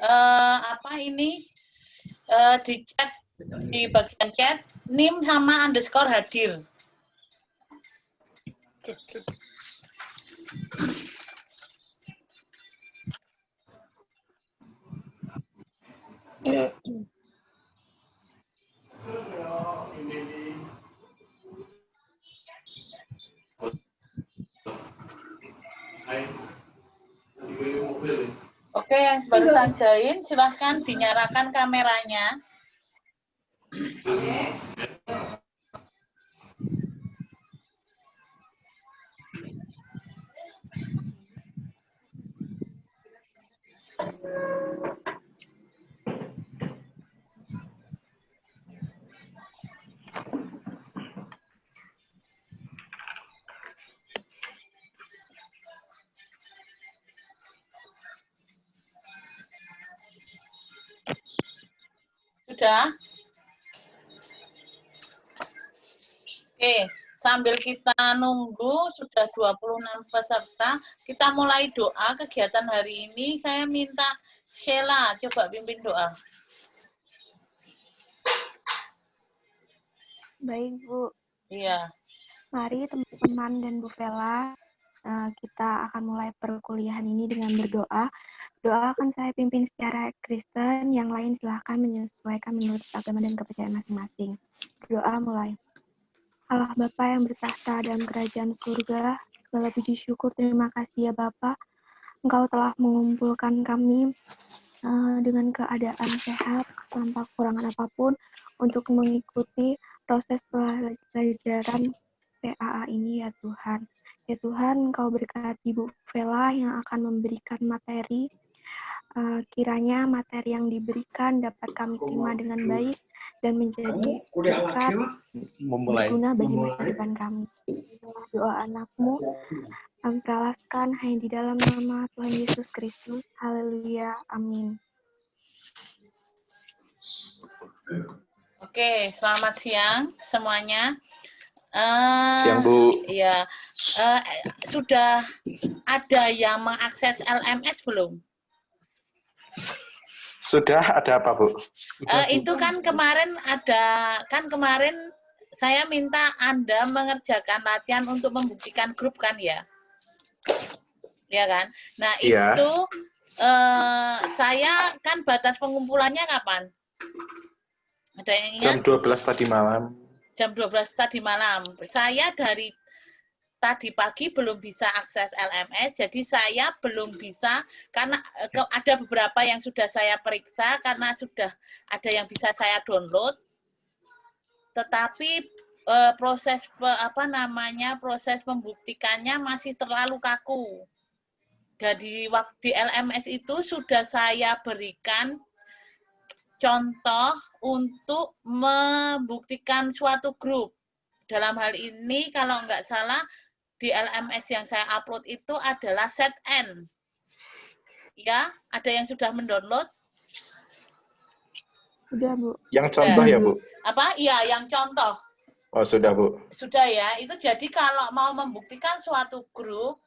apa ini di chat, di bagian chat NIM sama underscore hadir. Oke, yang barusan join, silahkan dinyalakan kameranya. Sudah? Oke, sambil kita nunggu, sudah 26 peserta, kita mulai doa kegiatan hari ini. Saya minta Sheila, coba pimpin doa. Baik, Bu. Iya. Mari teman-teman dan Bu Vela, kita akan mulai perkuliahan ini dengan berdoa. Doa akan saya pimpin secara Kristen, yang lain silahkan menyesuaikan menurut agama dan kepercayaan masing-masing. Doa mulai. Allah Bapa yang bertahta dalam kerajaan surga, segala puji syukur terima kasih ya Bapa. Engkau telah mengumpulkan kami dengan keadaan sehat tanpa kekurangan apapun untuk mengikuti proses pelajaran PAA ini ya Tuhan. Ya Tuhan, Engkau berkati Bu Vela yang akan memberikan materi. Kiranya materi yang diberikan dapat kami terima dengan baik dan menjadi berkat berguna bagi masa depan kami. Doa anakmu, kami perlaskan hanya di dalam nama Tuhan Yesus Kristus. Haleluya. Amin. Oke, selamat siang semuanya. Siang, Bu. Ya, sudah ada yang mengakses LMS belum? Sudah, ada apa, Bu? Itu kan kemarin kemarin saya minta Anda mengerjakan latihan untuk membuktikan grup kan ya? Ya kan? Nah, iya. Itu saya kan batas pengumpulannya kapan? Ada yang ingat? Jam 12 tadi malam. Jam 12 tadi malam. Saya dari tadi pagi belum bisa akses LMS, jadi saya belum bisa, karena ada beberapa yang sudah saya periksa, karena sudah ada yang bisa saya download, tetapi proses proses membuktikannya masih terlalu kaku. Jadi waktu di LMS itu sudah saya berikan contoh untuk membuktikan suatu grup. Dalam hal ini kalau nggak salah di LMS yang saya upload itu adalah set N. Ya, ada yang sudah mendownload? Sudah, Bu. Yang sudah. Contoh ya, Bu? Apa? Iya, yang contoh. Oh, sudah, Bu. Sudah ya. Itu jadi kalau mau membuktikan suatu grup,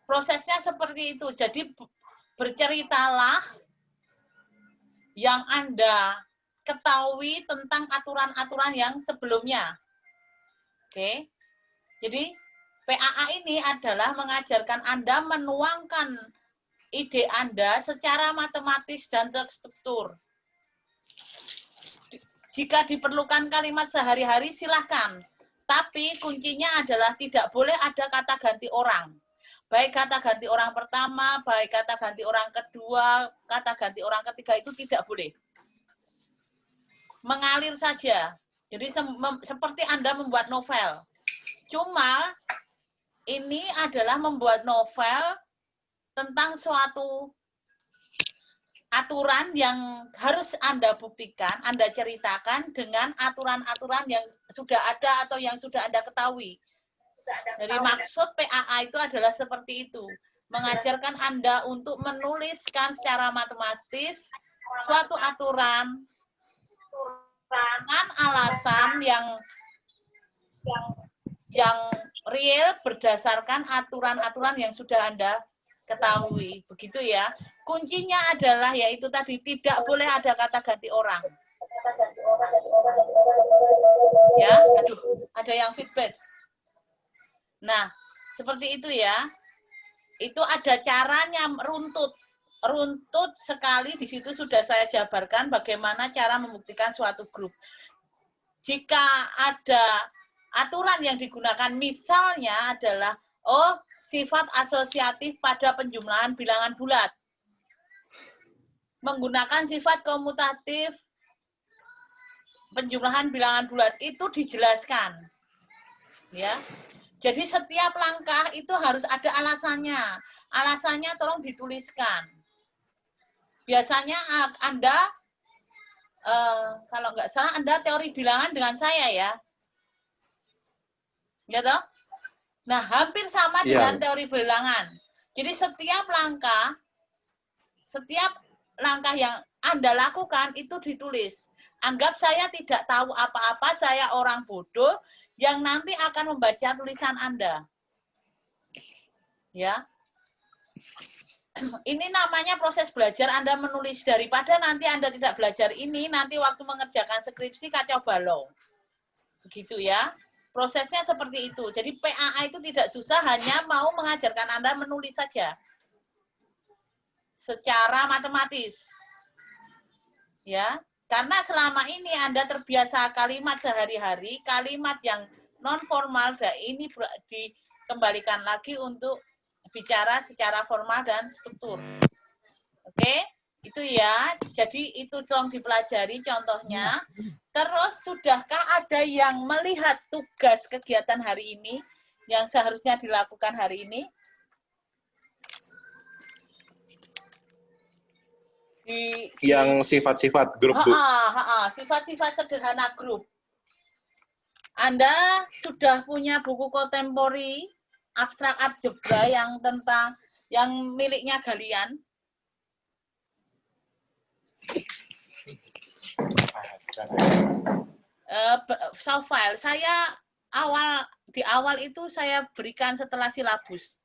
prosesnya seperti itu. Jadi berceritalah yang Anda ketahui tentang aturan-aturan yang sebelumnya. Oke. Jadi PAA ini adalah mengajarkan Anda menuangkan ide Anda secara matematis dan terstruktur. Jika diperlukan kalimat sehari-hari, silahkan. Tapi kuncinya adalah tidak boleh ada kata ganti orang. Baik kata ganti orang pertama, baik kata ganti orang kedua, kata ganti orang ketiga itu tidak boleh. Mengalir saja. Jadi seperti Anda membuat novel. Cuma ini adalah membuat novel tentang suatu aturan yang harus Anda buktikan, Anda ceritakan dengan aturan-aturan yang sudah ada atau yang sudah Anda ketahui. Jadi maksud PAA itu adalah seperti itu. Mengajarkan Anda untuk menuliskan secara matematis suatu aturan dengan alasan yang real berdasarkan aturan-aturan yang sudah Anda ketahui. Begitu ya. Kuncinya adalah yaitu tadi tidak boleh ada kata ganti orang. Ya, aduh, ada yang feedback. Nah, seperti itu ya. Itu ada caranya runtut. Runtut sekali di situ sudah saya jabarkan bagaimana cara membuktikan suatu grup. Jika ada aturan yang digunakan misalnya adalah sifat asosiatif pada penjumlahan bilangan bulat. Menggunakan sifat komutatif penjumlahan bilangan bulat itu dijelaskan. Ya. Jadi setiap langkah itu harus ada alasannya. Alasannya tolong dituliskan. Biasanya Anda kalau nggak salah Anda teori bilangan dengan saya ya. Ya toh? Nah, hampir sama dengan teori bilangan. Jadi setiap langkah yang Anda lakukan itu ditulis. Anggap saya tidak tahu apa-apa, saya orang bodoh yang nanti akan membaca tulisan Anda. Ya. Ini namanya proses belajar Anda menulis, daripada nanti Anda tidak belajar ini, nanti waktu mengerjakan skripsi kacau balau. Begitu ya. Prosesnya seperti itu. Jadi PAA itu tidak susah, hanya mau mengajarkan Anda menulis saja. Secara matematis. Ya. Karena selama ini Anda terbiasa kalimat sehari-hari, kalimat yang non formal, dan ini dikembalikan lagi untuk bicara secara formal dan struktur. Oke, itu ya. Jadi itu tolong dipelajari contohnya. Terus sudahkah ada yang melihat tugas kegiatan hari ini yang seharusnya dilakukan hari ini? Yang sifat-sifat grup, Bu. Sifat-sifat sederhana grup. Anda sudah punya buku kontempori abstrak algebra yang miliknya Galian? Soft file saya di awal itu saya berikan setelah silabus.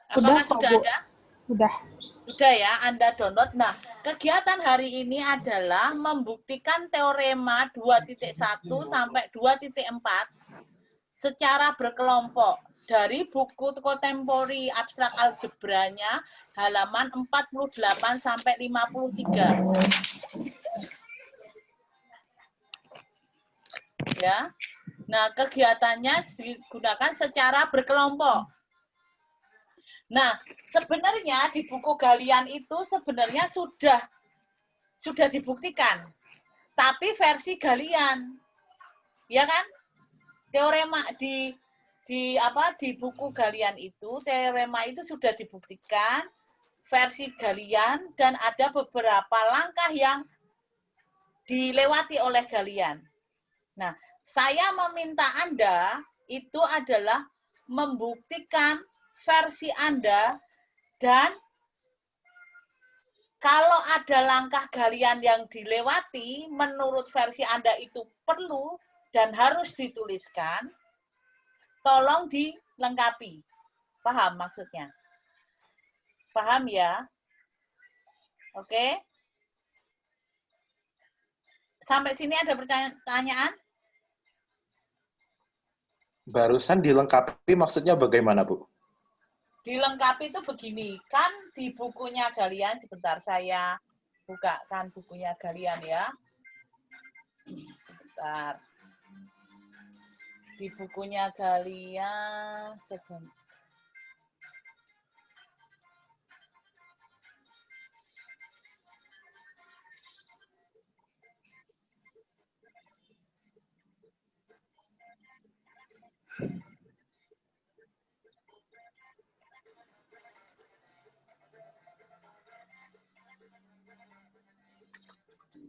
Apakah sudah ada? Sudah ya, Anda download. Nah, kegiatan hari ini adalah membuktikan teorema 2.1 sampai 2.4 secara berkelompok dari buku kontempori abstrak algebranya halaman 48 sampai 53. Ya. Nah, kegiatannya digunakan secara berkelompok. Nah, sebenarnya di buku Galian itu sebenarnya sudah dibuktikan. Tapi versi Galian. Ya kan? Teorema di buku Galian itu teorema itu sudah dibuktikan versi Galian dan ada beberapa langkah yang dilewati oleh Galian. Nah, saya meminta Anda itu adalah membuktikan versi Anda, dan kalau ada langkah Galian yang dilewati menurut versi Anda itu perlu dan harus dituliskan, tolong dilengkapi. Paham maksudnya? Paham ya? Oke? Sampai sini ada pertanyaan? Barusan dilengkapi maksudnya bagaimana, Bu? Dilengkapi itu begini, kan di bukunya Galian, sebentar saya bukakan bukunya Galian ya. Sebentar. Di bukunya Galian, sebentar.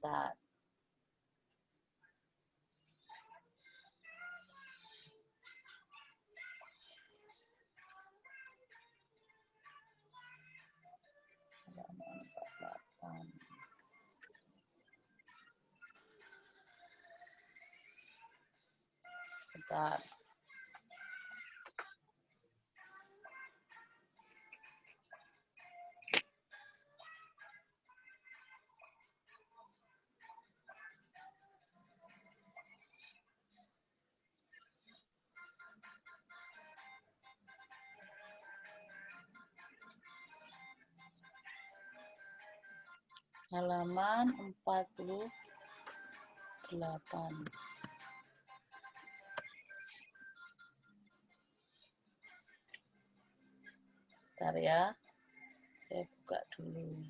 Bentar. Bentar. Halaman 48. Bentar ya, saya buka dulu.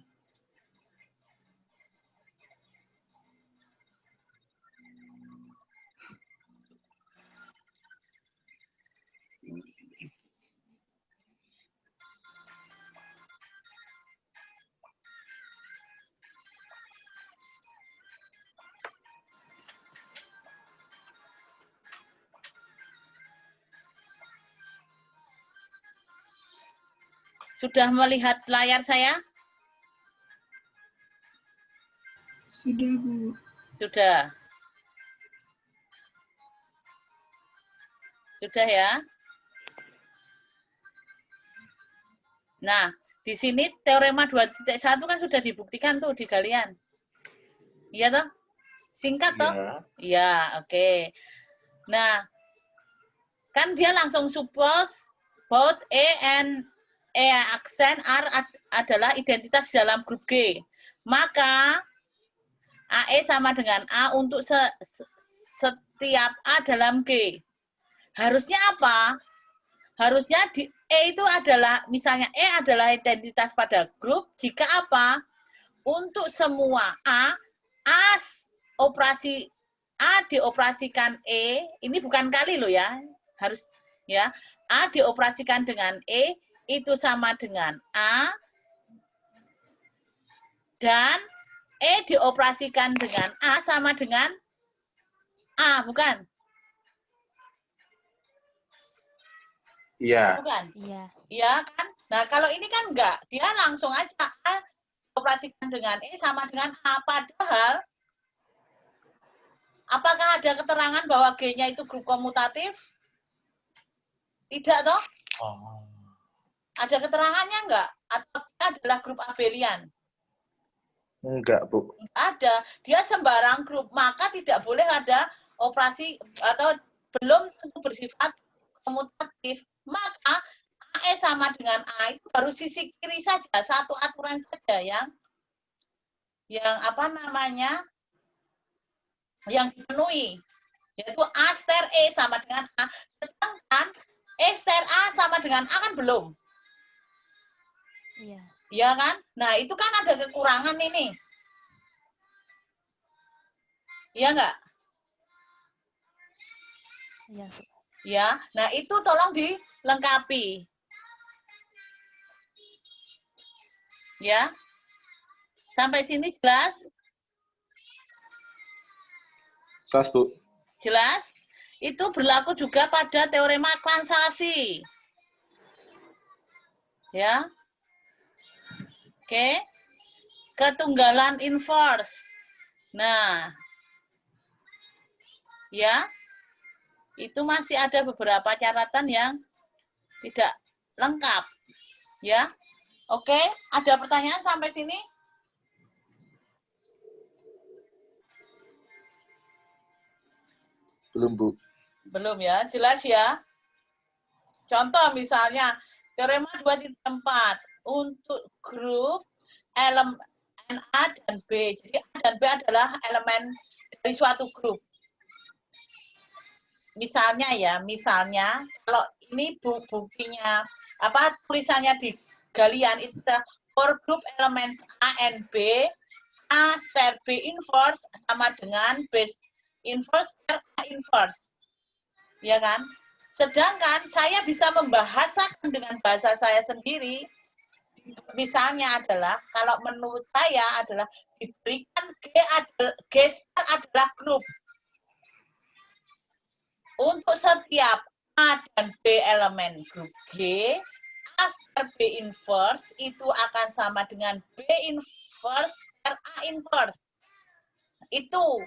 Sudah melihat layar saya? Sudah, Bu. Sudah. Sudah ya? Nah, di sini teorema 2.1 kan sudah dibuktikan tuh di galian. Iya toh? Singkat toh? Iya, oke. Nah, kan dia langsung suppose both A and E aksen R adalah identitas dalam grup G. Maka AE sama dengan A untuk setiap A dalam G. Harusnya apa? Harusnya di E itu adalah, misalnya E adalah identitas pada grup, jika apa? Untuk semua A operasi A dioperasikan E, ini bukan kali loh ya, harus ya, A dioperasikan dengan E, itu sama dengan A, dan E dioperasikan dengan A sama dengan A, bukan? Iya. Bukan? Iya. Iya kan? Nah, kalau ini kan enggak. Dia langsung aja A dioperasikan dengan E sama dengan A. Padahal, apakah ada keterangan bahwa G-nya itu grup komutatif? Tidak toh? Oh. Ada keterangannya enggak? Atau adalah grup abelian? Enggak, Bu. Ada. Dia sembarang grup, maka tidak boleh ada operasi atau belum tentu bersifat komutatif. Maka AE sama dengan A itu baru sisi kiri saja, satu aturan saja yang apa namanya, yang dipenuhi, yaitu A ster E sama dengan A, sedangkan E ster A sama dengan A kan belum. Iya. Iya kan? Nah, itu kan ada kekurangan ini. Iya enggak? Iya. Ya, nah itu tolong dilengkapi. Ya. Sampai sini jelas? Jelas, Bu. Jelas? Itu berlaku juga pada teorema translasi. Ya. Oke. Ketunggalan inverse. Nah. Ya. Itu masih ada beberapa catatan yang tidak lengkap. Ya. Oke, ada pertanyaan sampai sini? Belum, Bu. Belum ya, jelas ya. Contoh misalnya, teorema 2.4 untuk grup elemen A dan B. Jadi A dan B adalah elemen dari suatu grup. Misalnya kalau ini buktinya, tulisannya di galian itu for group element A and B, A star B inverse sama dengan B inverse star A inverse. Ya kan? Sedangkan saya bisa membahasakan dengan bahasa saya sendiri. Misalnya adalah, kalau menurut saya adalah diberikan G star adalah grup. Untuk setiap A dan B elemen grup G, A star B inverse itu akan sama dengan B inverse star A inverse. Itu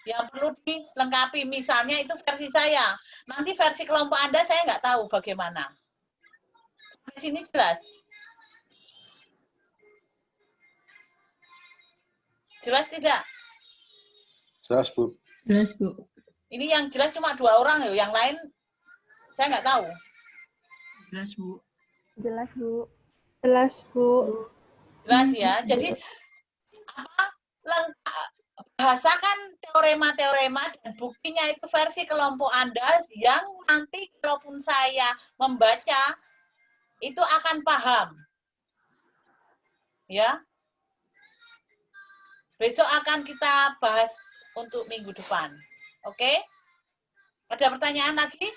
yang perlu dilengkapi. Misalnya itu versi saya. Nanti versi kelompok Anda saya nggak tahu bagaimana. Di sini jelas? Jelas tidak? Jelas, Bu. Jelas, Bu. Ini yang jelas cuma 2 orang, yang lain saya nggak tahu. Jelas, Bu. Jelas, Bu. Jelas, Bu. Jelas ya. Jadi bahasakan teorema-teorema dan buktinya itu versi kelompok Anda yang nanti kalaupun saya membaca itu akan paham. Ya. Besok akan kita bahas untuk minggu depan. Oke? Ada pertanyaan lagi?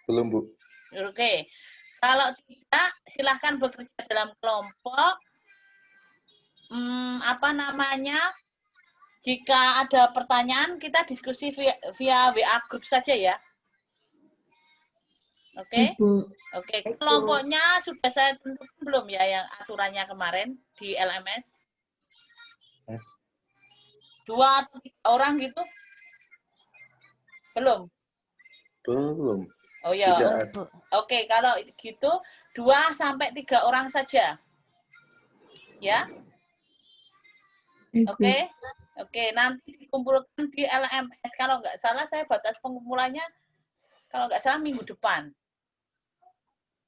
Belum, Bu. Oke. Kalau tidak, silahkan bekerja dalam kelompok. Jika ada pertanyaan, kita diskusi via WA grup saja ya. Oke? Bu. Oke. Kelompoknya sudah saya tentukan belum ya yang aturannya kemarin di LMS? 2 atau 3 orang gitu? Belum? Belum. Oh ya, Tidak ada. oke, kalau gitu 2 sampai 3 orang saja. Ya? Oke? Oke, nanti dikumpulkan di LMS. Kalau nggak salah saya batas pengumpulannya kalau nggak salah minggu depan.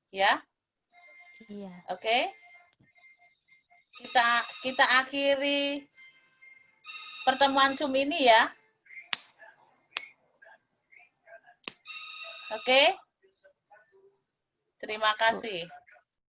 Ya? Iya. Oke? Kita akhiri pertemuan Zoom ini ya. Oke? Terima kasih.